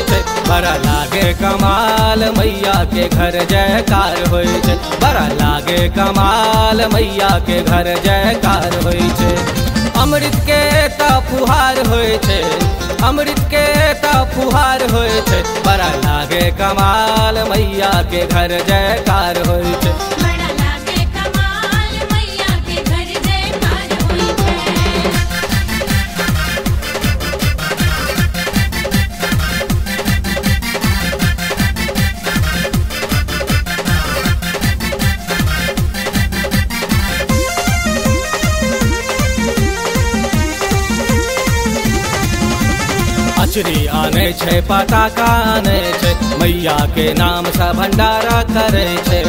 छै, बड़ा लागे कमाल मैया के घर जयकार होय छै, बड़ा लागे कमाल मैया के घर जयकार होय छै। अमृत के ता फुहार होय छै, अमृत के ता फुहार होय छै, बड़ा लागे कमाल मैया के घर जयकार होय छै। बड़ा लागे कमाल मैया के घर जयकार होय छै। अचरी आने छै, पताका आने छै, मैया के नाम से भंडारा करे छै।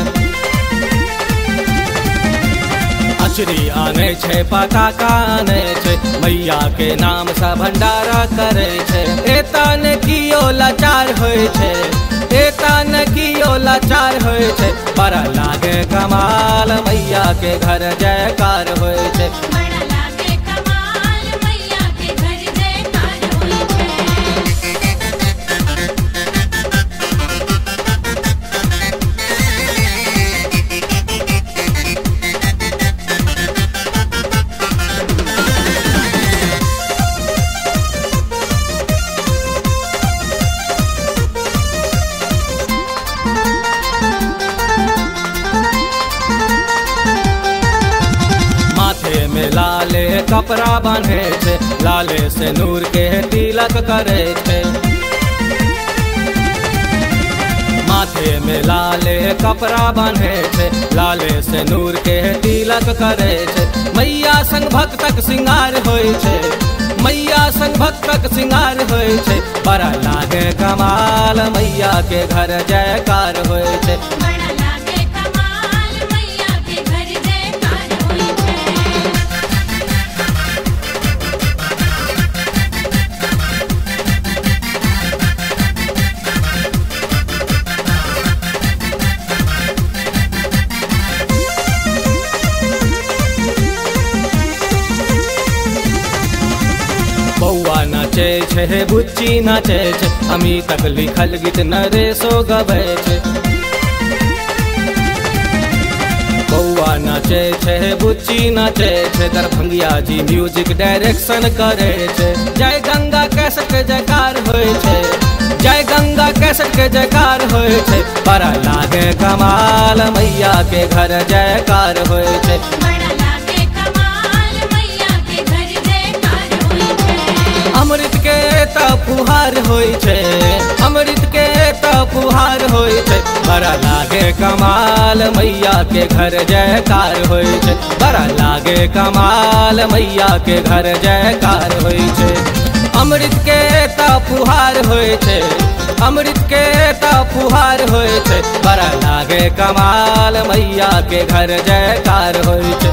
अचरी आने छै, पताका आने छै, मैया के नाम से भंडारा करे छै। एता ने कियो लाचार होय छै, एता ने कियो लाचार होय छै, बड़ा लागे कमाल मैया के घर जयकार होय छै। बड़ा लागे कमाल मैया के घर जयकार होय छै। माथे में लाले कपड़ा बांधे छै, लाले से नूर के तिलक करे छै। माथे में लाले कपड़ा बांधे छै, लाले से नूर के तिलक करे छै। मैया संग भक्तक सिंगार होय छै, मैया संग भक्तक सिंगार होय छै, बड़ा लागे कमाल मैया के घर जयकार होय छै। बड़ा लागे कमाल मैया के घर जयकार होय छै। बौआ नाचे छै, बुच्ची नाचे छै, अमी तक लिखल गीत नरेशो गबै छै। बौआ नाचे छै, बुच्ची नाचे छै, दरभंगिया जी म्यूजिक डायरेक्शन करे छै। जय गंगा कैसेट के जयकार होय छै, जय गंगा कैसेट के जयकार होय छै, बड़ा लागे कमाल मैया के घर जयकार होय छै। बड़ा लागे कमाल मैया के घर जयकार होय छै। अमृत के ता फुहार होय छै, अमृत के ता फुहार होय छै, बड़ा लागे कमाल मैया के घर जयकार होय छै, बड़ा लागे कमाल मैया के घर जयकार होय छै। अमृत के ता फुहार होय छै, अमृत के ता फुहार होय छै, बड़ा लागे कमाल मैया के घर जयकार होय छै।